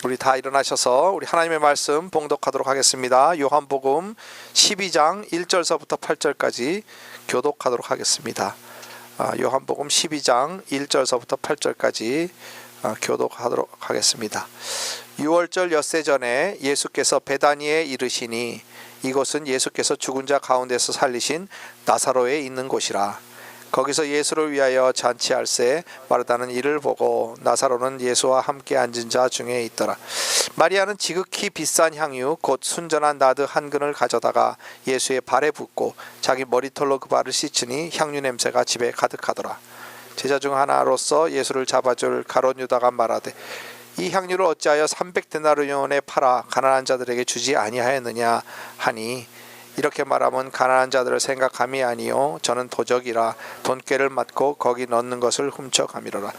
우리 다 일어나셔서 우리 하나님의 말씀 봉독하도록 하겠습니다. 요한복음 12장 1절서부터 8절까지 교독하도록 하겠습니다. 요한복음 12장 1절서부터 8절까지 교독하도록 하겠습니다. 6월절 엿새 전에 예수께서 베다니에 이르시니 이곳은 예수께서 죽은 자 가운데서 살리신 나사로에 있는 곳이라. 거기서 예수를 위하여 잔치할새 마르다는 이를 보고 나사로는 예수와 함께 앉은 자 중에 있더라. 마리아는 지극히 비싼 향유 곧 순전한 나드 한 근을 가져다가 예수의 발에 붓고 자기 머리털로 그 발을 씻으니 향유 냄새가 집에 가득하더라. 제자 중 하나로서 예수를 잡아줄 가룟 유다가 말하되 이 향유를 어찌하여 300데나리온에 팔아 가난한 자들에게 주지 아니하였느냐 하니 이렇게 말하면 가난한 자들을 생각함이 아니요 저는 도적이라 돈꾀를 맞고 거기 넣는 것을 훔쳐가미로라.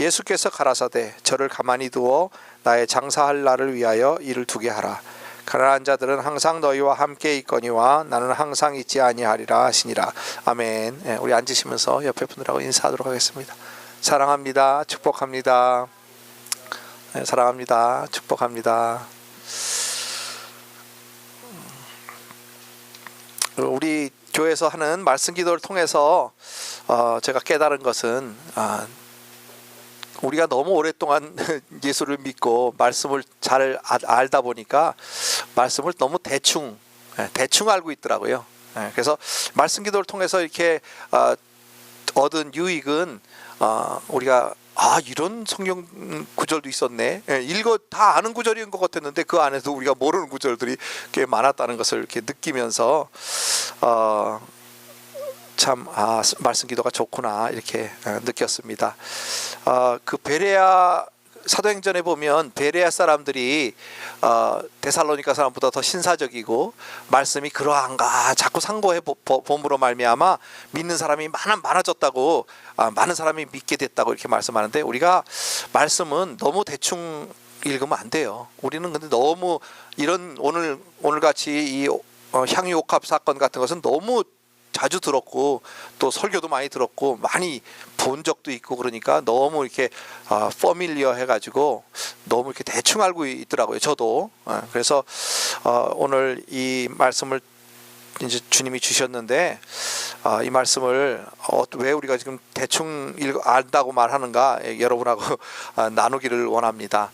예수께서 가라사대 저를 가만히 두어 나의 장사할 날을 위하여 이를 두게 하라. 가난한 자들은 항상 너희와 함께 있거니와 나는 항상 있지 아니하리라 하시니라. 아멘. 우리 앉으시면서 옆에 분들하고 인사하도록 하겠습니다. 사랑합니다. 축복합니다. 사랑합니다. 축복합니다. 우리 교회에서 하는 말씀 기도를 통해서 제가 깨달은 것은 우리가 너무 오랫동안 예수를 믿고 말씀을 잘 알다 보니까 말씀을 너무 대충 알고 있더라고요. 그래서 말씀 기도를 통해서 이렇게 얻은 유익은 우리가 이런 성경 구절도 있었네. 읽어 다 아는 구절인 것 같았는데 그 안에서 우리가 모르는 구절들이 꽤 많았다는 것을 이렇게 느끼면서 참 말씀 기도가 좋구나 이렇게 느꼈습니다. 그 베레아 사도행전에 보면 베레아 사람들이 데살로니가 사람보다 더 신사적이고 말씀이 그러한가 자꾸 상고해 봄으로 말미암아 믿는 사람이 많아졌다고 많은 사람이 믿게 됐다고 이렇게 말씀하는데 우리가 말씀은 너무 대충 읽으면 안 돼요. 우리는 근데 너무 이런 오늘 같이 이 향유 옥합 사건 같은 것은 너무 자주 들었고 또 설교도 많이 들었고 많이 본 적도 있고 그러니까 너무 이렇게 퍼밀리어 해가지고 너무 이렇게 대충 알고 있더라고요. 저도. 그래서 오늘 이 말씀을 이제 주님이 주셨는데 이 말씀을 왜 우리가 지금 대충 안다고 말하는가 여러분하고 나누기를 원합니다.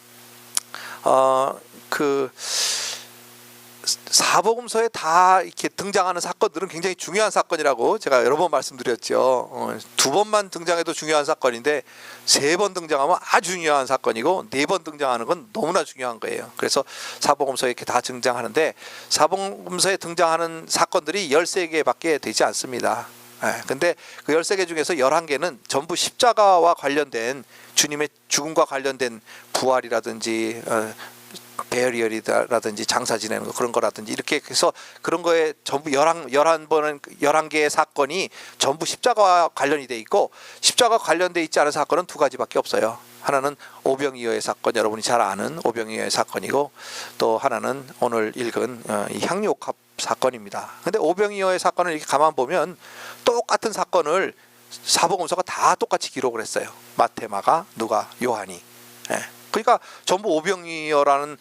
사복음서에 다 이렇게 등장하는 사건들은 굉장히 중요한 사건이라고 제가 여러 번 말씀드렸죠. 두 번만 등장해도 중요한 사건인데 세 번 등장하면 아주 중요한 사건이고 네 번 등장하는 건 너무나 중요한 거예요. 그래서 사복음서에 이렇게 다 등장하는데 사복음서에 등장하는 사건들이 13개밖에 되지 않습니다. 근데 그 13개 중에서 11개는 전부 십자가와 관련된 주님의 죽음과 관련된 부활이라든지 베어리얼이라든지 장사 지내는 거 그런 거라든지 이렇게 해서 그런 거에 전부 11개의 사건이 전부 십자가와 관련이 돼 있고 십자가와 관련돼 있지 않은 사건은 두 가지밖에 없어요. 하나는 오병이어의 사건, 여러분이 잘 아는 오병이어의 사건이고 또 하나는 오늘 읽은 이 향유옥합 사건입니다. 근데 오병이어의 사건을 이렇게 가만 보면 똑같은 사건을 사복음서가 다 똑같이 기록을 했어요. 마태, 마가, 누가, 요한이. 그러니까 전부 오병이어라는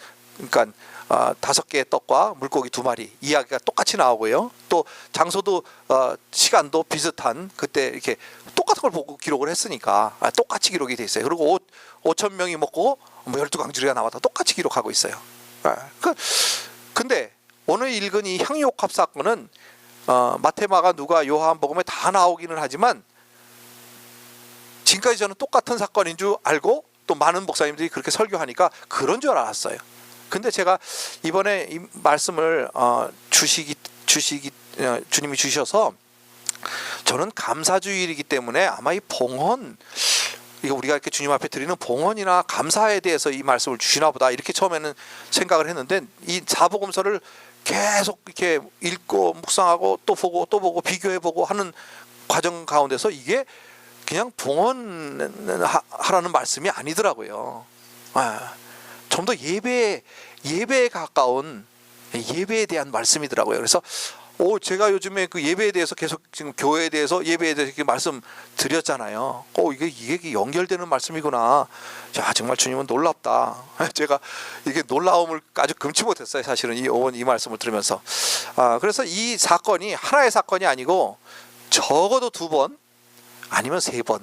그러니까 5개의 떡과 물고기 2마리 이야기가 똑같이 나오고요. 또 장소도 시간도 비슷한 그때 이렇게 똑같은 걸 보고 기록을 했으니까 똑같이 기록이 돼 있어요. 그리고 5천 명이 먹고 12강주리가 나왔다 똑같이 기록하고 있어요. 근데 오늘 읽은 이 향유옥합 사건은 마태, 마가, 누가, 요한복음에 다 나오기는 하지만 지금까지 저는 똑같은 사건인 줄 알고 또 많은 목사님들이 그렇게 설교하니까 그런 줄 알았어요. 근데 제가 이번에 이 말씀을 주님이 주셔서 저는 감사주일이기 때문에 아마 이 봉헌 이거 우리가 이렇게 주님 앞에 드리는 봉헌이나 감사에 대해서 이 말씀을 주시나 보다 이렇게 처음에는 생각을 했는데 이 사복음서를 계속 이렇게 읽고 묵상하고 또 보고 비교해보고 하는 과정 가운데서 이게 그냥 봉헌하라는 말씀이 아니더라고요. 좀 더 예배에 가까운 예배에 대한 말씀이더라고요. 그래서 제가 요즘에 그 예배에 대해서 계속 지금 교회에 대해서 예배에 대해서 이렇게 말씀 드렸잖아요. 이게 연결되는 말씀이구나. 자, 정말 주님은 놀랍다. 제가 이게 놀라움을 아주 금치 못했어요. 사실은 이 말씀을 들으면서. 그래서 이 사건이 하나의 사건이 아니고 적어도 2번 아니면 3번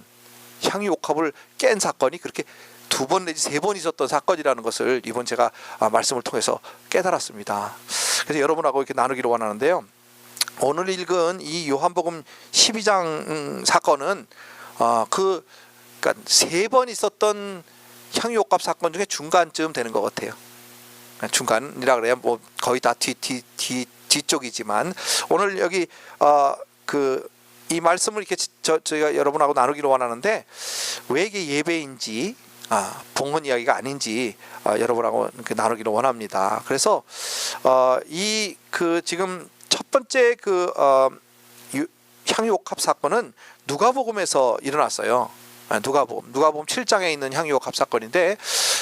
향유옥합을 깬 사건이 그렇게 2번 내지 3번 있었던 사건이라는 것을 이번 제가 말씀을 통해서 깨달았습니다. 그래서 여러분하고 이렇게 나누기를 원하는데요. 오늘 읽은 이 요한복음 12장 사건은 그러니까 3번 있었던 향유옥합 사건 중에 중간쯤 되는 것 같아요. 중간이라 그래야 뭐 거의 다 뒤쪽이지만 오늘 여기 이 말씀을 이렇게 저희가 여러분하고 나누기를 원하는데 왜 이게 예배인지 봉헌 이야기가 아닌지 여러분하고 나누기를 원합니다. 그래서 지금 첫 번째 향유옥합 사건은 누가복음에서 일어났어요. 누가복음 7장에 있는 향유옥합 사건인데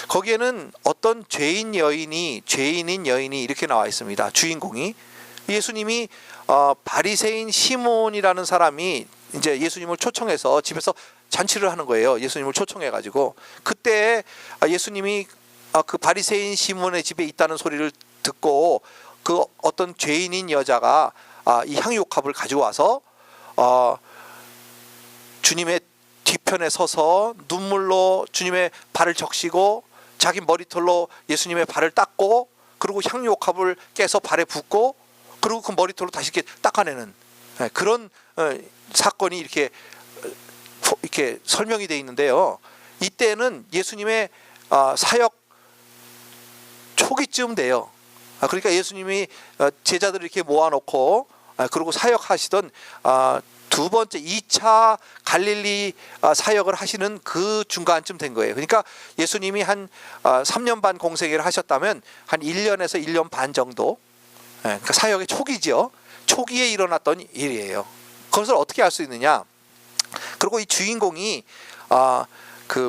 거기에는 어떤 죄인인 여인이 이렇게 나와 있습니다. 주인공이 예수님이 바리새인 시몬이라는 사람이 이제 예수님을 초청해서 집에서 잔치를 하는 거예요. 예수님을 초청해 가지고 그때 예수님이 그 바리새인 시몬의 집에 있다는 소리를 듣고 그 어떤 죄인인 여자가 이 향유옥합을 가지고 와서 주님의 뒤편에 서서 눈물로 주님의 발을 적시고 자기 머리털로 예수님의 발을 닦고 그리고 향유옥합을 깨서 발에 붓고 그리고 그 머리털로 다시 이렇게 닦아내는 그런 사건이 이렇게 설명이 되어 있는데요. 이때는 예수님의 사역 초기쯤 돼요. 그러니까 예수님이 제자들을 이렇게 모아놓고 그리고 사역하시던 2번째 2차 갈릴리 사역을 하시는 그 중간쯤 된 거예요. 그러니까 예수님이 한 3년 반 공생애를 하셨다면 한 1년에서 1년 반 정도 그러니까 사역의 초기죠. 초기에 일어났던 일이에요. 그것을 어떻게 알 수 있느냐? 그리고 이 주인공이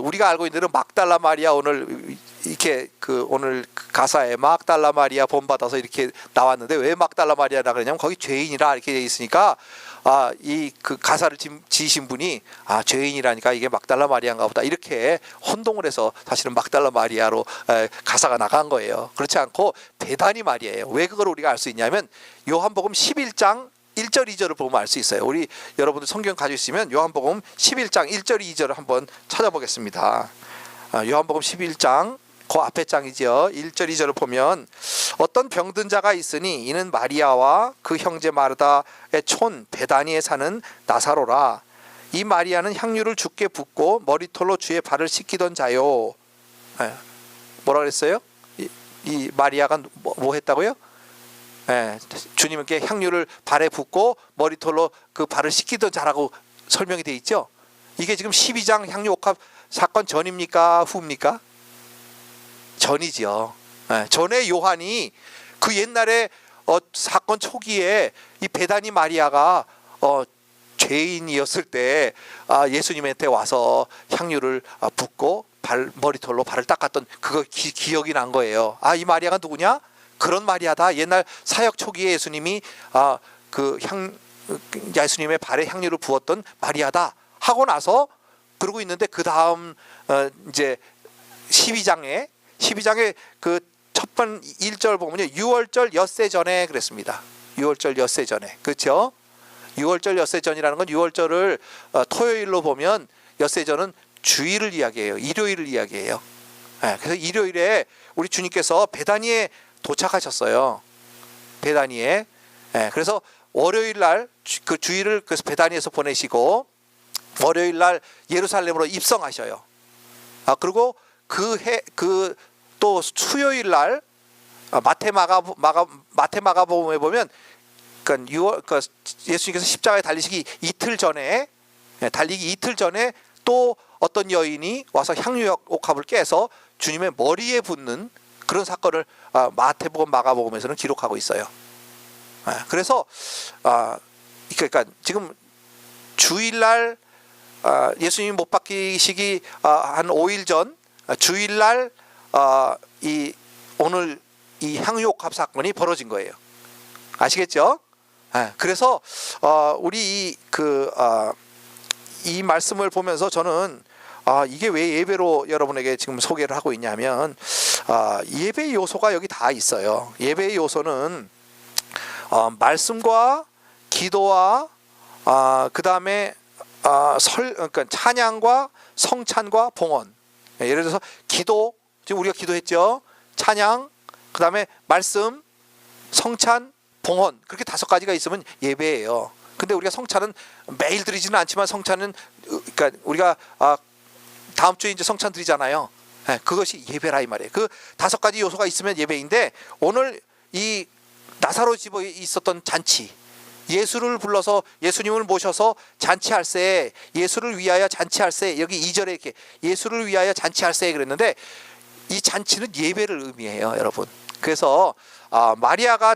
우리가 알고 있는 대로 막달라 마리아 오늘 이렇게 오늘 가사에 막달라 마리아 본받아서 이렇게 나왔는데 왜 막달라 마리아라 그러냐면 거기 죄인이라 이렇게 돼 있으니까 이 가사를 지으신 분이 죄인이라니까 이게 막달라 마리아인가 보다 이렇게 혼동을 해서 사실은 막달라 마리아로 가사가 나간 거예요. 그렇지 않고 베다니 마리아예요. 왜 그걸 우리가 알 수 있냐면 요한복음 11장 1절 2절을 보면 알 수 있어요. 우리 여러분들 성경 가지고 있으면 요한복음 11장 1절 2절을 한번 찾아보겠습니다. 요한복음 11장 그 앞에 장이죠. 1절 2절을 보면 어떤 병든 자가 있으니 이는 마리아와 그 형제 마르다의 촌 베다니에 사는 나사로라. 이 마리아는 향유를 주께 붓고 머리털로 주의 발을 씻기던 자요. 뭐라 그랬어요? 이 마리아가 뭐 했다고요? 주님께 향유를 발에 붓고 머리털로 그 발을 씻기던 자라고 설명이 되어 있죠. 이게 지금 12장 향유옥합 사건 전입니까 후입니까? 전이죠. 전에 요한이 그 옛날에 사건 초기에 이 베다니 마리아가 죄인이었을 때 예수님한테 와서 향유를 붓고 머리털로 발을 닦았던 그거 기억이 난 거예요. 이 마리아가 누구냐? 그런 마리아다. 옛날 사역 초기에 예수님이 예수님의 발에 향유를 부었던 마리아다 하고 나서 그러고 있는데 그 다음 이제 12장에 그 첫번 1절 보면요 6월절 엿새 전에 그랬습니다. 6월절 엿새 전에 그렇죠? 6월절 엿새 전이라는 건 6월절을 토요일로 보면 엿새 전은 주일을 이야기해요. 일요일을 이야기해요. 그래서 일요일에 우리 주님께서 베다니에 도착하셨어요. 베다니에. 그래서 월요일 날 그 주일을 그래서 베다니에서 보내시고 월요일 날 예루살렘으로 입성하셔요. 그리고 또 수요일 날 마태 마가복음에 보면 그러니까 예수님께서 십자가에 달리기 이틀 전에 또 어떤 여인이 와서 향유옥합을 깨서 주님의 머리에 붓는 그런 사건을 마태복음 마가복음에서는 기록하고 있어요. 그래서 그러니까 지금 주일날 예수님이 못 박히시기 한 5일 전 주일날 오늘 이 향유옥합 사건이 벌어진 거예요. 아시겠죠? 그래서 우리 이 말씀을 보면서 저는 이게 왜 예배로 여러분에게 지금 소개를 하고 있냐면 예배의 요소가 여기 다 있어요. 예배의 요소는 말씀과 기도와 그 다음에 그러니까 찬양과 성찬과 봉헌. 예를 들어서 기도, 지금 우리가 기도했죠. 찬양, 그 다음에 말씀, 성찬, 봉헌, 그렇게 5가지가 있으면 예배예요. 근데 우리가 성찬은 매일 드리지는 않지만 성찬은 그러니까 우리가 다음 주에 이제 성찬 드리잖아요. 그것이 예배라 이 말이에요. 그 5가지 요소가 있으면 예배인데, 오늘 이 나사로 집에 있었던 잔치, 예수를 불러서 예수님을 모셔서 잔치할세, 예수를 위하여 잔치할세, 여기 2절에 이렇게 예수를 위하여 잔치할세 그랬는데, 이 잔치는 예배를 의미해요, 여러분. 그래서 마리아가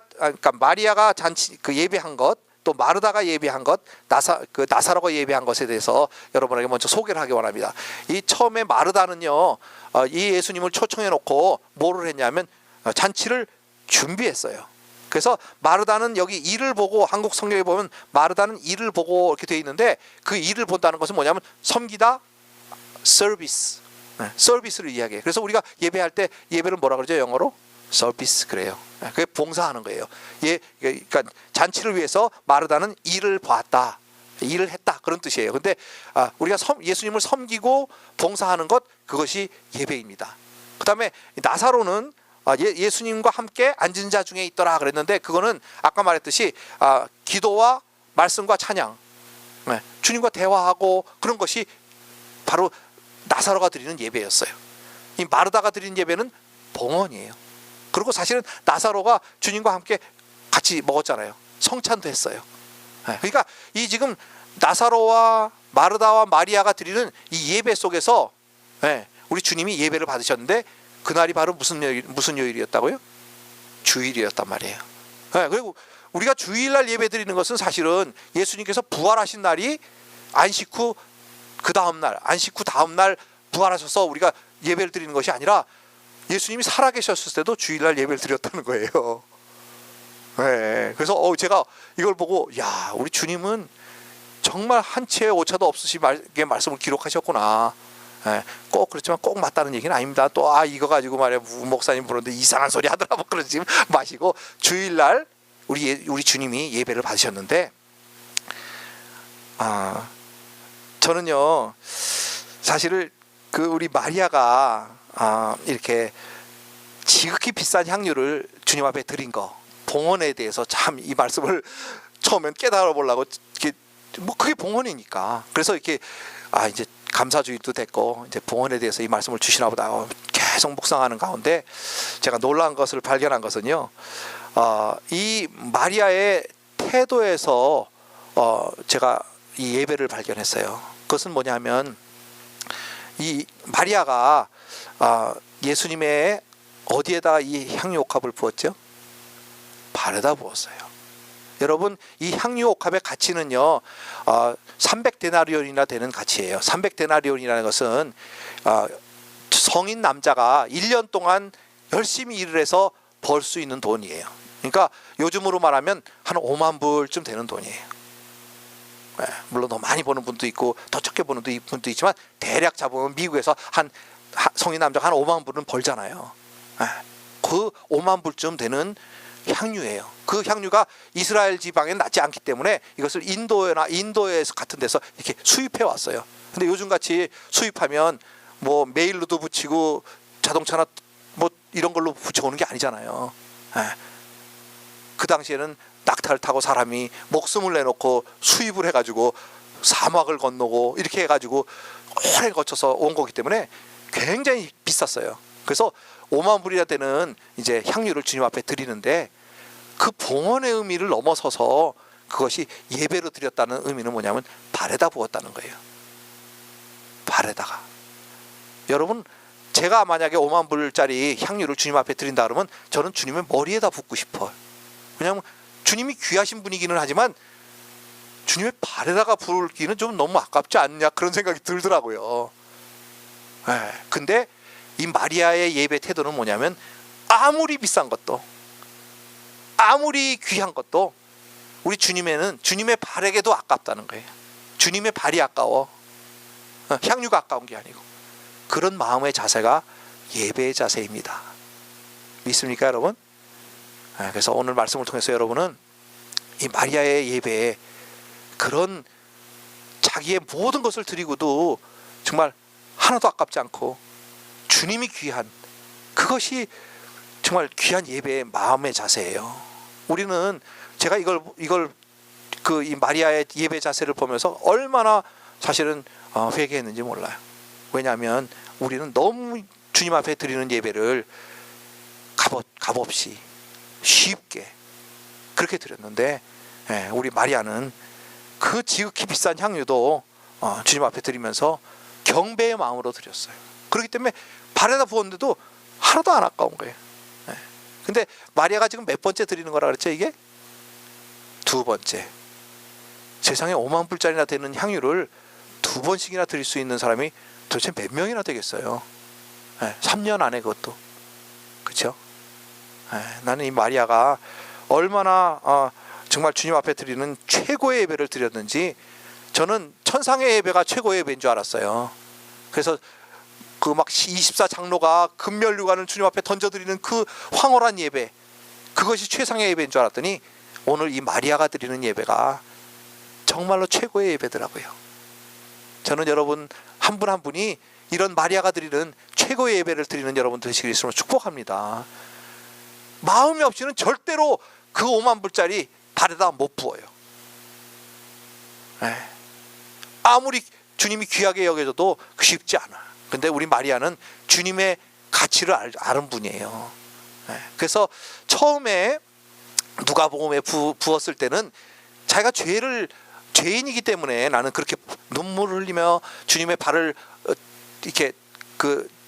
잔치 예배한 것, 또 마르다가 예배한 것, 나사로가 예배한 것에 대해서 여러분에게 먼저 소개를 하기 원합니다. 이 처음에 마르다는요, 이 예수님을 초청해 놓고 뭐를 했냐면 잔치를 준비했어요. 그래서 마르다는 여기 일을 보고, 한국 성경에 보면 마르다는 일을 보고 이렇게 되어 있는데, 그 일을 본다는 것은 뭐냐면 섬기다, 서비스를 이야기해요. 그래서 우리가 예배할 때 예배를 뭐라 그러죠? 영어로 서비스 그래요. 그게 봉사하는 거예요. 그러니까 잔치를 위해서 마르다는 일을 봤다, 일을 했다, 그런 뜻이에요. 근데 우리가 예수님을 섬기고 봉사하는 것, 그것이 예배입니다. 그 다음에 나사로는 예수님과 함께 앉은 자 중에 있더라 그랬는데, 그거는 아까 말했듯이 기도와 말씀과 찬양, 주님과 대화하고 그런 것이 바로 나사로가 드리는 예배였어요. 이 마르다가 드리는 예배는 봉헌이에요. 그리고 사실은 나사로가 주님과 함께 같이 먹었잖아요. 성찬도 했어요. 그러니까 이 지금 나사로와 마르다와 마리아가 드리는 이 예배 속에서 우리 주님이 예배를 받으셨는데, 그날이 바로 무슨 요일이었다고요? 주일이었단 말이에요. 그리고 우리가 주일날 예배 드리는 것은 사실은 예수님께서 부활하신 날이 안식 후 다음 날 부활하셔서 우리가 예배를 드리는 것이 아니라, 예수님이 살아계셨을 때도 주일날 예배를 드렸다는 거예요. 그래서 제가 이걸 보고, 야, 우리 주님은 정말 한 채의 오차도 없으시게 말씀을 기록하셨구나. 꼭 그렇지만 꼭 맞다는 얘기는 아닙니다. 또 이거 가지고 말이야 목사님 부르는데 이상한 소리 하더라 뭐 그러지 마시고, 주일날 우리 주님이 예배를 받으셨는데, 저는요 사실을 우리 마리아가 이렇게 지극히 비싼 향유를 주님 앞에 드린 거, 봉헌에 대해서 참 이 말씀을 처음엔 깨달아 보려고, 그게 봉헌이니까. 그래서 이렇게 이제 감사주일도 됐고 이제 봉헌에 대해서 이 말씀을 주시나 보다 계속 묵상하는 가운데, 제가 놀란 것을 발견한 것은요, 이 마리아의 태도에서 제가 이 예배를 발견했어요. 그것은 뭐냐면, 이 마리아가 예수님의 어디에다 이 향유옥합을 부었죠? 발에다 부었어요. 여러분, 이 향유옥합의 가치는요 300데나리온이나 되는 가치예요. 300데나리온이라는 것은 성인 남자가 1년 동안 열심히 일을 해서 벌 수 있는 돈이에요. 그러니까 요즘으로 말하면 한 5만 불쯤 되는 돈이에요. 물론 더 많이 버는 분도 있고 더 적게 버는 분도 있지만, 대략 잡으면 미국에서 성인 남자가 한 5만 불은 벌잖아요. 그 5만 불쯤 되는 향유예요. 그 향유가 이스라엘 지방에 낫지 않기 때문에 이것을 인도에서 같은 데서 이렇게 수입해 왔어요. 근데 요즘 같이 수입하면 뭐 메일로도 붙이고 자동차나 뭐 이런 걸로 붙여오는 게 아니잖아요. 그 당시에는 낙타를 타고 사람이 목숨을 내놓고 수입을 해가지고 사막을 건너고 이렇게 해가지고 오래 거쳐서 온 거기 때문에 굉장히 비쌌어요. 그래서 5만 불이나 되는 이제 향유를 주님 앞에 드리는데, 그 봉헌의 의미를 넘어서서 그것이 예배로 드렸다는 의미는 뭐냐면 발에다 부었다는 거예요. 발에다가. 여러분, 제가 만약에 5만 불짜리 향유를 주님 앞에 드린다 그러면 저는 주님의 머리에다 붓고 싶어요. 왜냐하면 주님이 귀하신 분이기는 하지만 주님의 발에다가 부을기는 좀 너무 아깝지 않냐, 그런 생각이 들더라고요. 근데 이 마리아의 예배 태도는 뭐냐면, 아무리 비싼 것도, 아무리 귀한 것도 우리 주님의 발에게도 아깝다는 거예요. 주님의 발이 아까워. 향유가 아까운 게 아니고 그런 마음의 자세가 예배의 자세입니다. 믿습니까 여러분? 그래서 오늘 말씀을 통해서 여러분은 이 마리아의 예배에 그런 자기의 모든 것을 드리고도 정말 하나도 아깝지 않고 주님이 귀한, 그것이 정말 귀한 예배의 마음의 자세예요. 우리는 제가 이걸 이 마리아의 예배 자세를 보면서 얼마나 사실은 회개했는지 몰라요. 왜냐하면 우리는 너무 주님 앞에 드리는 예배를 값없이 쉽게 그렇게 드렸는데, 우리 마리아는 그 지극히 비싼 향유도 주님 앞에 드리면서 경배의 마음으로 드렸어요. 그렇기 때문에 발에다 부었는데도 하나도 안 아까운 거예요. 근데 마리아가 지금 몇 번째 드리는 거라 그랬죠? 이게 두 번째. 세상에 5만 불짜리나 되는 향유를 두 번씩이나 드릴 수 있는 사람이 도대체 몇 명이나 되겠어요? 3년 안에 그것도. 그렇죠? 나는 이 마리아가 얼마나 정말 주님 앞에 드리는 최고의 예배를 드렸는지, 저는 천상의 예배가 최고의 예배인 줄 알았어요. 그래서 그 막 24장로가 금멸류관을 주님 앞에 던져드리는 그 황홀한 예배, 그것이 최상의 예배인 줄 알았더니 오늘 이 마리아가 드리는 예배가 정말로 최고의 예배더라고요. 저는 여러분 한 분 한 분이 이런 마리아가 드리는 최고의 예배를 드리는 여러분 되시길 있으면 축복합니다. 마음이 없이는 절대로 그 5만 불짜리 발에다 못 부어요. 아무리 주님이 귀하게 여겨져도 쉽지 않아. 근데 우리 마리아는 주님의 가치를 아는 분이에요. 그래서 처음에 누가복음에 부었을 때는 자기가 죄인이기 때문에 나는 그렇게 눈물을 흘리며 주님의 발을 이렇게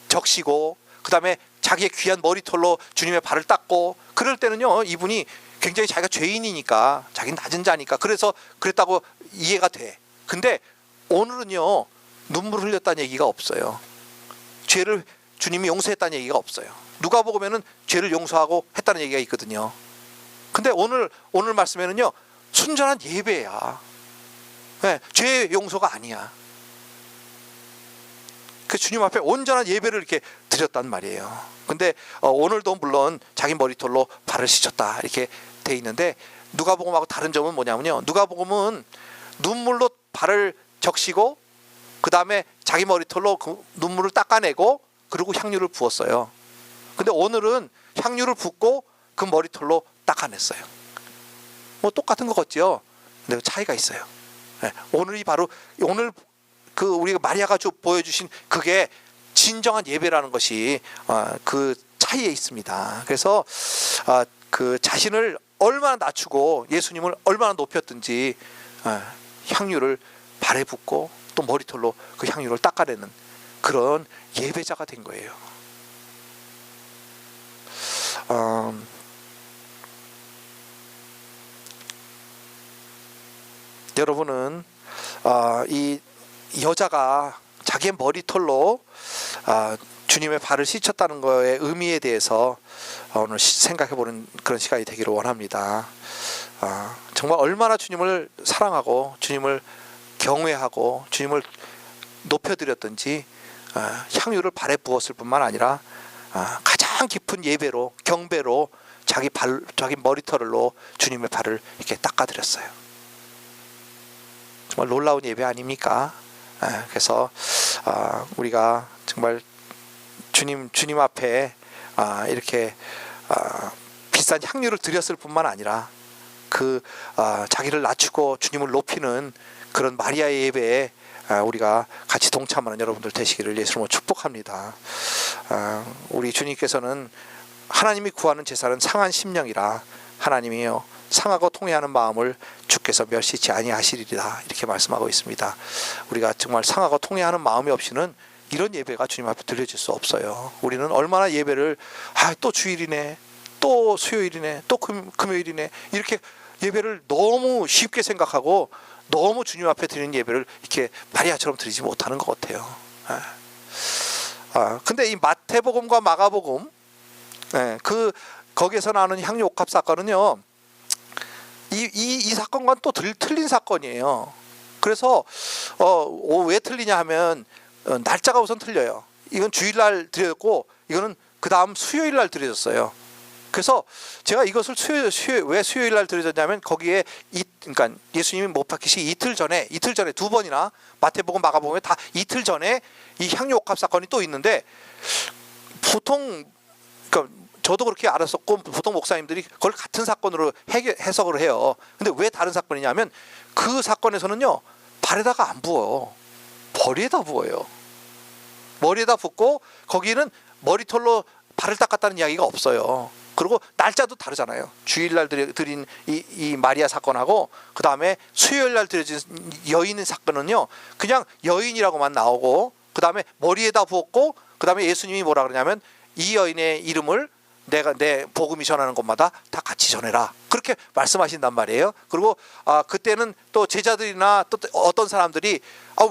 적시고, 그 다음에 자기의 귀한 머리털로 주님의 발을 닦고, 그럴 때는요 이분이 굉장히 자기가 죄인이니까, 자기는 낮은 자니까 그래서 그랬다고 이해가 돼. 근데 오늘은요 눈물을 흘렸다는 얘기가 없어요. 죄를 주님이 용서했다는 얘기가 없어요. 누가복음에는 죄를 용서하고 했다는 얘기가 있거든요. 근데 오늘 말씀에는요 순전한 예배야. 죄 용서가 아니야. 그 주님 앞에 온전한 예배를 이렇게 드렸단 말이에요. 근데 오늘도 물론 자기 머리털로 발을 씻었다 이렇게 돼 있는데, 누가복음하고 다른 점은 뭐냐면요, 누가복음은 눈물로 발을 적시고 그 다음에 자기 머리털로 그 눈물을 닦아내고 그리고 향유를 부었어요. 근데 오늘은 향유를 붓고 그 머리털로 닦아냈어요. 뭐 똑같은 것 같죠? 근데 차이가 있어요. 오늘이 바로 오늘 우리가 마리아가 보여주신 그게 진정한 예배라는 것이 그 차이에 있습니다. 그래서 그 자신을 얼마나 낮추고 예수님을 얼마나 높였든지 향유를 발에 붓고 또 머리털로 그 향유를 닦아내는 그런 예배자가 된 거예요. 여러분은 이 여자가 자기의 머리털로 주님의 발을 씻었다는 것의 의미에 대해서 오늘 생각해보는 그런 시간이 되기를 원합니다. 정말 얼마나 주님을 사랑하고 주님을 경외하고 주님을 높여드렸든지 향유를 발에 부었을 뿐만 아니라 가장 깊은 예배로, 경배로 자기 머리털로 주님의 발을 이렇게 닦아드렸어요. 정말 놀라운 예배 아닙니까? 그래서 우리가 정말 주님 앞에 이렇게 비싼 향유를 드렸을 뿐만 아니라 자기를 낮추고 주님을 높이는 그런 마리아의 예배에 우리가 같이 동참하는 여러분들 되시기를 예수님으로 축복합니다. 우리 주님께서는 하나님이 구하는 제사는 상한 심령이라 하나님이요 상하고 통회하는 마음을 주께서 멸시치 아니하시리라 이렇게 말씀하고 있습니다. 우리가 정말 상하고 통회하는 마음이 없이는 이런 예배가 주님 앞에 드려질 수 없어요. 우리는 얼마나 예배를 또 주일이네, 또 수요일이네, 또 금요일이네 이렇게 예배를 너무 쉽게 생각하고 너무 주님 앞에 드리는 예배를 이렇게 마리아처럼 드리지 못하는 것 같아요. 근데 이 마태복음과 마가복음 거기에서 나오는 향유 옥합 사건은요 이 사건과는 또 틀린 사건이에요. 그래서 왜 틀리냐 하면 날짜가 우선 틀려요. 이건 주일날 드렸고 이거는 그 다음 수요일날 드려졌어요. 그래서 제가 이것을 왜 수요일날 드려졌냐면 거기에 그러니까 예수님이 못 박히시기 이틀 전에 두 번이나 마태복음 마가복음에 다 이틀 전에 이 향유 옥합 사건이 또 있는데 보통 그러니까 저도 그렇게 알았었고 보통 목사님들이 그걸 같은 사건으로 해석을 해요. 근데 왜 다른 사건이냐면 그 사건에서는요 발에다가 안 부어요. 머리에다 부어요. 머리에다 붓고 거기는 머리털로 발을 닦았다는 이야기가 없어요. 그리고 날짜도 다르잖아요. 주일날 드린 이 마리아 사건하고 그 다음에 수요일날 드려진 여인의 사건은요 그냥 여인이라고만 나오고 그 다음에 머리에다 부었고 그 다음에 예수님이 뭐라 그러냐면 이 여인의 이름을 내가 내 복음이 전하는 곳마다 다 같이 전해라 그렇게 말씀하신단 말이에요. 그리고 그때는 또 제자들이나 또 어떤 사람들이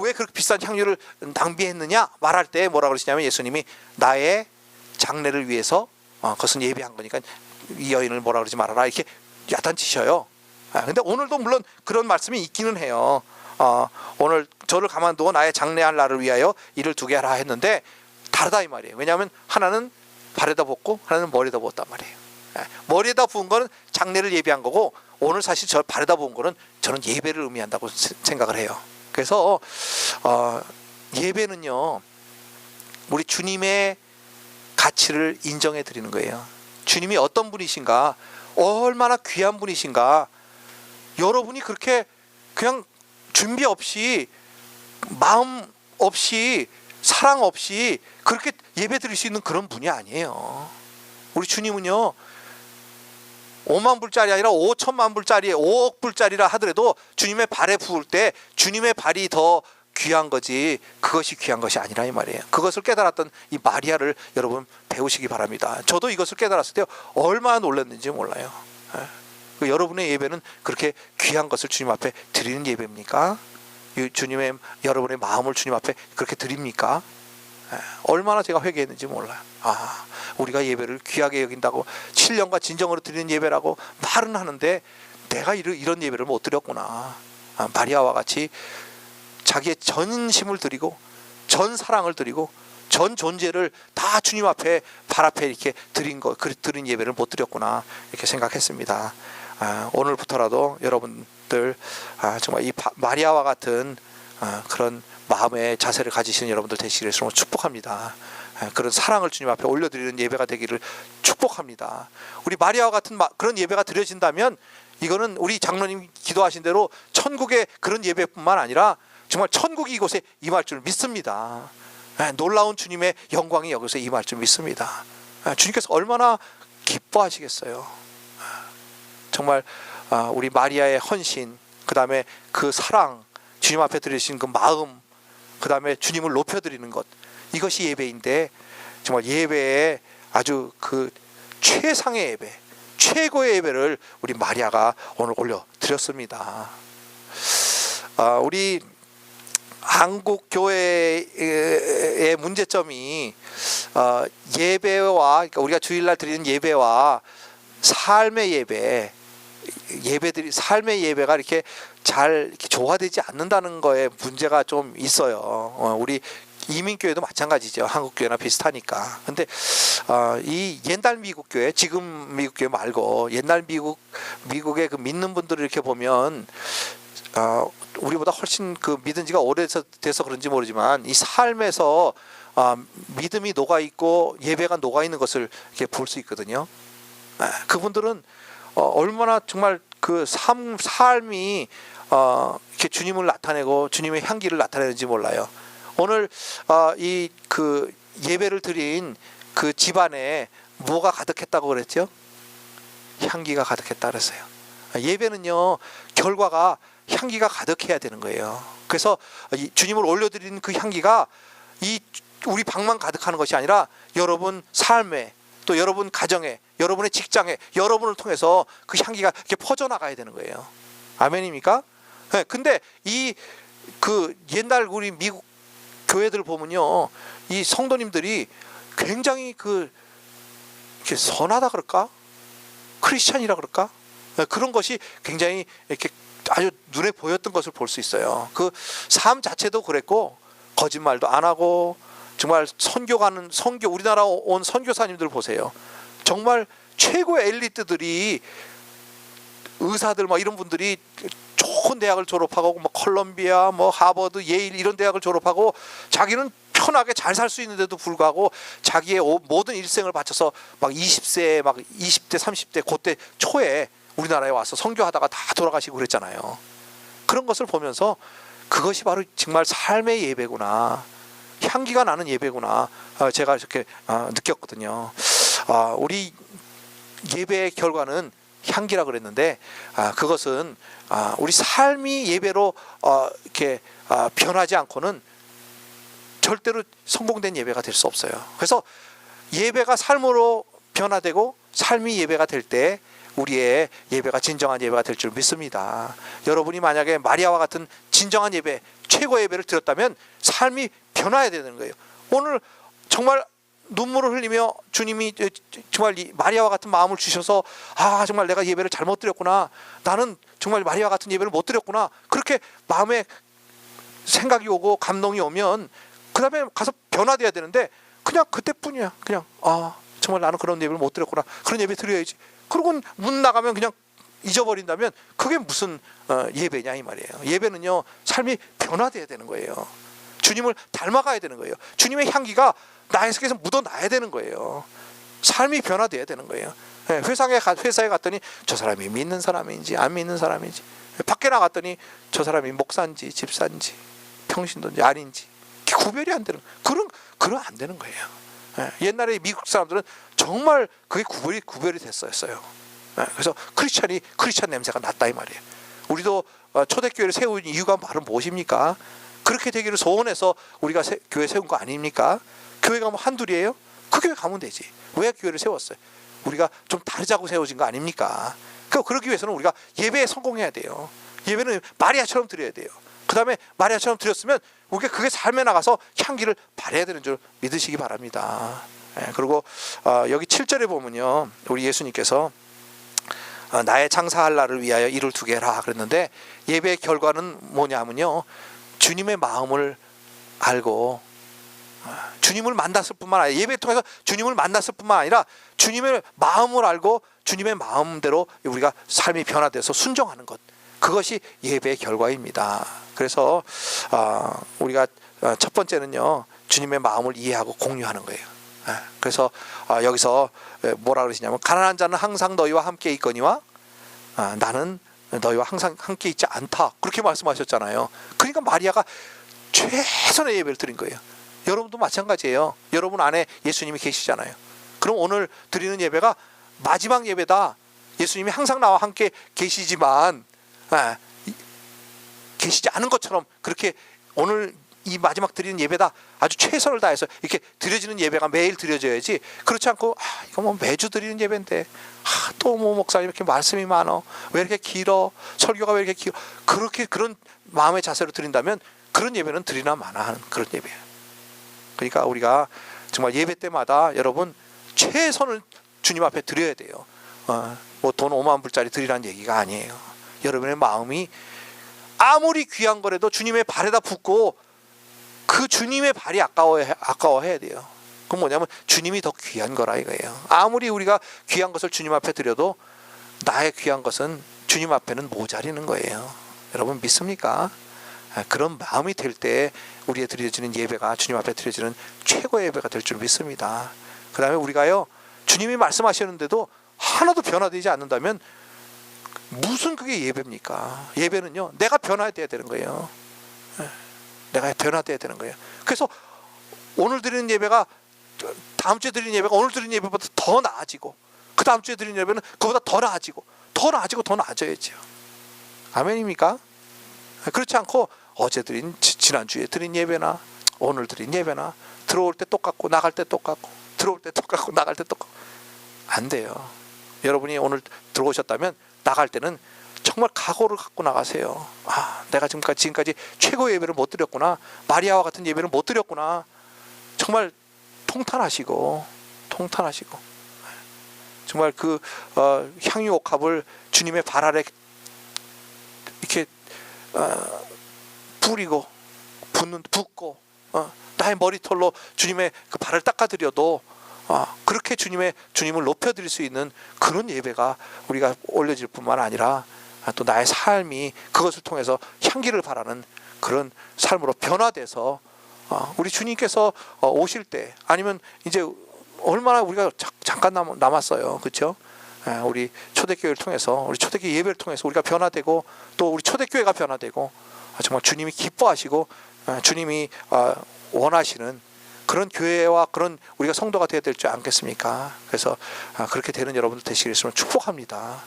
왜 그렇게 비싼 향유를 낭비했느냐 말할 때 뭐라 그러시냐면 예수님이 나의 장례를 위해서 그것은 예배한 거니까 이 여인을 뭐라 그러지 말아라 이렇게 야단치셔요. 근데 오늘도 물론 그런 말씀이 있기는 해요. 오늘 저를 가만두고 나의 장례할 날을 위하여 이를 두게 하라 했는데 다르다 이 말이에요. 왜냐하면 하나는 발에다 붓고 하나는 머리에다 부었단 말이에요. 머리에다 부은 거는 장례를 예배한 거고 오늘 사실 저 발에다 부은 거는 저는 예배를 의미한다고 생각을 해요. 그래서 예배는요 우리 주님의 가치를 인정해 드리는 거예요. 주님이 어떤 분이신가, 얼마나 귀한 분이신가. 여러분이 그렇게 그냥 준비 없이 마음 없이 사랑 없이 그렇게 예배 드릴 수 있는 그런 분이 아니에요. 우리 주님은요 5만 불짜리 아니라 5천만 불짜리 5억 불짜리라 하더라도 주님의 발에 부을 때 주님의 발이 더 귀한 거지 그것이 귀한 것이 아니라 이 말이에요. 그것을 깨달았던 이 마리아를 여러분 배우시기 바랍니다. 저도 이것을 깨달았을 때 얼마나 놀랐는지 몰라요. 여러분의 예배는 그렇게 귀한 것을 주님 앞에 드리는 예배입니까? 주님의 여러분의 마음을 주님 앞에 그렇게 드립니까? 얼마나 제가 회개했는지 몰라요. 우리가 예배를 귀하게 여긴다고 7년과 진정으로 드리는 예배라고 말은 하는데 내가 이런 예배를 못 드렸구나. 마리아와 같이 자기의 전심을 드리고 전 사랑을 드리고 전 존재를 다 주님 앞에 발 앞에 이렇게 드린 예배를 못 드렸구나 이렇게 생각했습니다. 오늘부터라도 여러분들 정말 이 마리아와 같은 그런 마음의 자세를 가지시는 여러분들 되시기를 축복합니다. 그런 사랑을 주님 앞에 올려드리는 예배가 되기를 축복합니다. 우리 마리아와 같은 그런 예배가 드려진다면 이거는 우리 장로님 기도하신 대로 천국의 그런 예배뿐만 아니라 정말 천국이 이곳에 임할 줄 믿습니다. 놀라운 주님의 영광이 여기서 임할 줄 믿습니다. 주님께서 얼마나 기뻐하시겠어요. 정말 우리 마리아의 헌신, 그 다음에 그 사랑, 주님 앞에 드리신 그 마음, 그 다음에 주님을 높여드리는 것, 이것이 예배인데 정말 예배에 아주 그 최상의 예배, 최고의 예배를 우리 마리아가 오늘 올려드렸습니다. 우리 한국 교회의 문제점이 예배와 그러니까 우리가 주일날 드리는 예배와 삶의 삶의 예배가 이렇게 잘 이렇게 조화되지 않는다는 거에 문제가 좀 있어요. 우리 이민교회도 마찬가지죠. 한국교회나 비슷하니까. 근데 이 옛날 미국교회, 지금 미국교회 말고 옛날 미국의 그 믿는 분들을 이렇게 보면 우리보다 훨씬 그 믿은 지가 오래돼서 그런지 모르지만 이 삶에서 믿음이 녹아 있고 예배가 녹아 있는 것을 이렇게 볼 수 있거든요. 그분들은 얼마나 정말 그 삶이 이렇게 주님을 나타내고 주님의 향기를 나타내는지 몰라요. 오늘 이 그 예배를 드린 그 집안에 뭐가 가득했다고 그랬죠? 향기가 가득했다 그랬어요. 예배는요 결과가 향기가 가득해야 되는 거예요. 그래서 주님을 올려드리는 그 향기가 우리 방만 가득하는 것이 아니라 여러분 삶에 또 여러분 가정에 여러분의 직장에 여러분을 통해서 그 향기가 이렇게 퍼져나가야 되는 거예요. 아멘입니까? 네, 근데 그 옛날 우리 미국 교회들 보면요 이 성도님들이 굉장히 이렇게 선하다 그럴까? 크리스찬이라 그럴까? 그런 것이 굉장히 이렇게 아주 눈에 보였던 것을 볼 수 있어요. 그 삶 자체도 그랬고 거짓말도 안 하고 정말 선교 우리나라 온 선교사님들 보세요. 정말 최고의 엘리트들이 의사들 막 이런 분들이 좋은 대학을 졸업하고 뭐 컬럼비아 뭐 하버드 예일 이런 대학을 졸업하고 자기는 편하게 잘 살 수 있는데도 불구하고 자기의 모든 일생을 바쳐서 막 20세 막 20대 30대 그때 초에 우리나라에 와서 선교하다가 다 돌아가시고 그랬잖아요. 그런 것을 보면서 그것이 바로 정말 삶의 예배구나, 향기가 나는 예배구나, 제가 이렇게 느꼈거든요. 우리 예배의 결과는 향기라 그랬는데 그것은 우리 삶이 예배로 이렇게 변하지 않고는 절대로 성공된 예배가 될 수 없어요. 그래서 예배가 삶으로 변화되고 삶이 예배가 될 때 우리의 예배가 진정한 예배가 될 줄 믿습니다. 여러분이 만약에 마리아와 같은 진정한 예배, 최고의 예배를 드렸다면 삶이 변화해야 되는 거예요. 오늘 정말 눈물을 흘리며 주님이 정말 마리아와 같은 마음을 주셔서 정말 내가 예배를 잘못 드렸구나, 나는 정말 마리아와 같은 예배를 못 드렸구나, 그렇게 마음에 생각이 오고 감동이 오면 그 다음에 가서 변화돼야 되는데 그냥 그때뿐이야. 그냥 정말 나는 그런 예배를 못 드렸구나, 그런 예배 드려야지, 그러고 문 나가면 그냥 잊어버린다면 그게 무슨 예배냐 이 말이에요. 예배는요, 삶이 변화돼야 되는 거예요. 주님을 닮아가야 되는 거예요. 주님의 향기가 나의 속에서 묻어나야 되는 거예요. 삶이 변화돼야 되는 거예요. 회사에 갔더니 저 사람이 믿는 사람인지 안 믿는 사람인지, 밖에 나갔더니 저 사람이 목사인지 집사인지 평신도인지 아닌지 구별이 안 되는, 그런 안 되는 거예요. 옛날에 미국 사람들은 정말 그게 구별이 됐었어요. 그래서 크리스찬 냄새가 났다 이 말이에요. 우리도 초대교회를 세운 이유가 바로 무엇입니까? 그렇게 되기를 소원해서 우리가 교회 세운 거 아닙니까? 교회가 뭐 한둘이에요? 그 교회 가면 되지. 왜 교회를 세웠어요? 우리가 좀 다르자고 세워진 거 아닙니까? 그러기 위해서는 우리가 예배에 성공해야 돼요. 예배는 마리아처럼 드려야 돼요. 그 다음에 마리아처럼 드렸으면 우리가 그게 삶에 나가서 향기를 발해야 되는 줄 믿으시기 바랍니다. 그리고 여기 7절에 보면요, 우리 예수님께서 나의 장사할 날을 위하여 일을 두게 해라 그랬는데, 예배의 결과는 뭐냐면요, 주님의 마음을 알고 주님을 만났을 뿐만 아니라, 예배를 통해서 주님을 만났을 뿐만 아니라 주님의 마음을 알고 주님의 마음대로 우리가 삶이 변화돼서 순종하는 것, 그것이 예배의 결과입니다. 그래서 우리가 첫 번째는요, 주님의 마음을 이해하고 공유하는 거예요. 그래서 여기서 뭐라 그러시냐면, 가난한 자는 항상 너희와 함께 있거니와 나는 너희와 항상 함께 있지 않다, 그렇게 말씀하셨잖아요. 그러니까 마리아가 최선의 예배를 드린 거예요. 여러분도 마찬가지예요. 여러분 안에 예수님이 계시잖아요. 그럼 오늘 드리는 예배가 마지막 예배다. 예수님이 항상 나와 함께 계시지만 계시지 않은 것처럼 그렇게 오늘 이 마지막 드리는 예배다, 아주 최선을 다해서 이렇게 드려지는 예배가 매일 드려져야지, 그렇지 않고 이거 뭐 매주 드리는 예배인데 또 뭐 목사님 이렇게 말씀이 많어, 왜 이렇게 길어, 설교가 왜 이렇게 길어, 그런 마음의 자세로 드린다면 그런 예배는 드리나 마나 하는 그런 예배예요. 그러니까 우리가 정말 예배 때마다 여러분 최선을 주님 앞에 드려야 돼요. 뭐 돈 5만 불짜리 드리라는 얘기가 아니에요. 여러분의 마음이 아무리 귀한 거라도 주님의 발에다 붓고 그 주님의 발이 아까워해야 돼요. 그건 뭐냐면 주님이 더 귀한 거라 이거예요. 아무리 우리가 귀한 것을 주님 앞에 드려도 나의 귀한 것은 주님 앞에는 모자리는 거예요. 여러분 믿습니까? 그런 마음이 될 때 우리의 드려지는 예배가 주님 앞에 드려지는 최고의 예배가 될 줄 믿습니다. 그 다음에 우리가요, 주님이 말씀하시는데도 하나도 변화되지 않는다면 무슨 그게 예배입니까? 예배는요, 내가 변화돼야 되는 거예요. 내가 변화돼야 되는 거예요. 그래서 오늘 드리는 예배가 다음 주에 드리는 예배가 오늘 드리는 예배보다 더 나아지고, 그 다음 주에 드리는 예배는 그보다 더 나아지고 더 나아져야죠. 아멘입니까? 그렇지 않고 어제 드린, 지난주에 드린 예배나 오늘 드린 예배나 들어올 때 똑같고 나갈 때 똑같고 들어올 때 똑같고 나갈 때 똑같고 안 돼요. 여러분이 오늘 들어오셨다면 나갈 때는 정말 각오를 갖고 나가세요. 내가 지금까지 최고의 예배를 못 드렸구나, 마리아와 같은 예배를 못 드렸구나. 정말 통탄하시고 정말 그 향유옥합을 주님의 발 아래 이렇게 뿌리고 붓고 나의 머리털로 주님의 그 발을 닦아드려도 그렇게 주님을 높여드릴 수 있는 그런 예배가 우리가 올려질 뿐만 아니라 또 나의 삶이 그것을 통해서 향기를 바라는 그런 삶으로 변화돼서 우리 주님께서 오실 때, 아니면 이제 얼마나 우리가 잠깐 남았어요, 그렇죠? 우리 초대교회를 통해서, 우리 초대교회 예배를 통해서 우리가 변화되고, 또 우리 초대교회가 변화되고, 정말 주님이 기뻐하시고 주님이 원하시는 그런 교회와 그런 우리가 성도가 되어야 될 줄 않겠습니까? 그래서 그렇게 되는 여러분들 되시기를 축복합니다.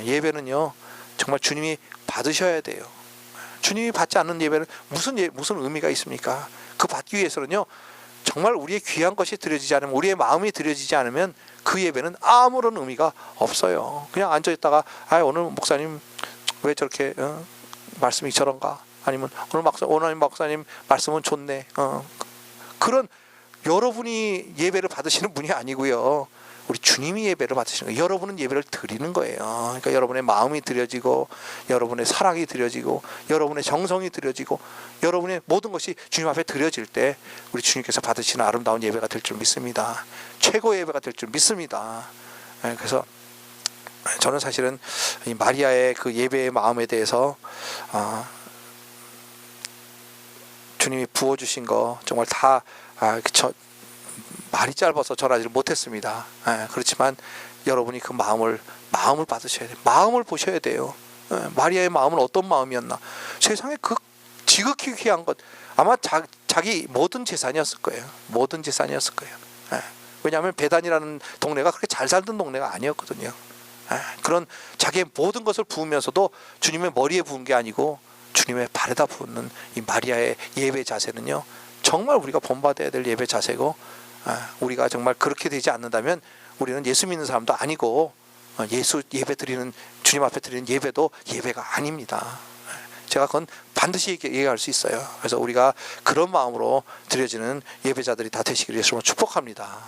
예배는요, 정말 주님이 받으셔야 돼요. 주님이 받지 않는 예배는 무슨 의미가 있습니까? 그 받기 위해서는요, 정말 우리의 귀한 것이 드려지지 않으면, 우리의 마음이 드려지지 않으면 그 예배는 아무런 의미가 없어요. 그냥 앉아있다가 오늘 목사님 왜 저렇게 말씀이 저런가, 아니면 오늘 목사님 말씀은 좋네, 그런 여러분이 예배를 받으시는 분이 아니고요, 우리 주님이 예배를 받으시는 거예요. 여러분은 예배를 드리는 거예요. 그러니까 여러분의 마음이 드려지고, 여러분의 사랑이 드려지고, 여러분의 정성이 드려지고, 여러분의 모든 것이 주님 앞에 드려질 때 우리 주님께서 받으시는 아름다운 예배가 될 줄 믿습니다. 최고의 예배가 될 줄 믿습니다. 그래서 저는 사실은 이 마리아의 그 예배의 마음에 대해서 주님이 부어주신 거 정말 다 말이 짧아서 전하지를 못했습니다. 그렇지만 여러분이 그 마음을 받으셔야 돼요. 마음을 보셔야 돼요. 마리아의 마음은 어떤 마음이었나. 세상에 그 지극히 귀한 것, 아마 자기 모든 재산이었을 거예요. 모든 재산이었을 거예요. 왜냐하면 베단이라는 동네가 그렇게 잘 살던 동네가 아니었거든요. 그런 자기의 모든 것을 부으면서도 주님의 머리에 부은 게 아니고 주님의 발에다 부는 이 마리아의 예배 자세는요, 정말 우리가 본받아야 될 예배 자세고, 우리가 정말 그렇게 되지 않는다면 우리는 예수 믿는 사람도 아니고, 예수 예배 드리는, 주님 앞에 드리는 예배도 예배가 아닙니다. 제가 그건 반드시 얘기할 수 있어요. 그래서 우리가 그런 마음으로 드려지는 예배자들이 다 되시기를 예수님으로 축복합니다.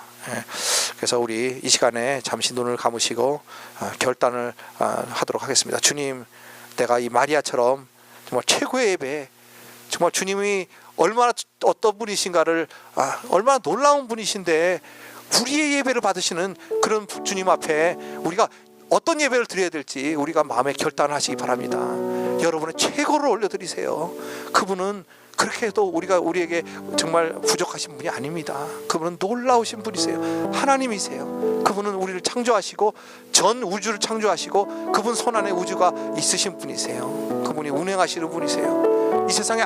그래서 우리 이 시간에 잠시 눈을 감으시고 결단을 하도록 하겠습니다. 주님, 내가 이 마리아처럼 정말 최고의 예배, 정말 주님이 얼마나 어떤 분이신가를, 얼마나 놀라운 분이신데 우리의 예배를 받으시는 그런 주님 앞에 우리가 어떤 예배를 드려야 될지 우리가 마음에 결단하시기 바랍니다. 여러분의 최고를 올려드리세요. 그분은 그렇게 해도 우리에게 정말 부족하신 분이 아닙니다. 그분은 놀라우신 분이세요. 하나님이세요. 그분은 우리를 창조하시고 전 우주를 창조하시고 그분 손안에 우주가 있으신 분이세요. 그분이 운행하시는 분이세요. 이 세상에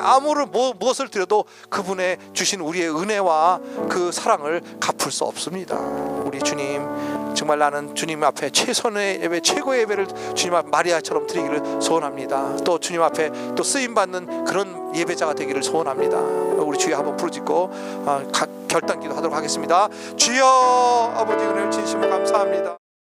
무엇을 드려도 그분의 주신 우리의 은혜와 그 사랑을 갚을 수 없습니다. 우리 주님, 정말 나는 주님 앞에 최선의 예배, 최고의 예배를 주님 앞에 마리아처럼 드리기를 소원합니다. 또 주님 앞에 또 쓰임받는 그런 예배자가 되기를 소원합니다. 우리 주여 한번 부르짖고 결단기도 하도록 하겠습니다. 주여, 아버지 은혜를 진심으로 감사합니다.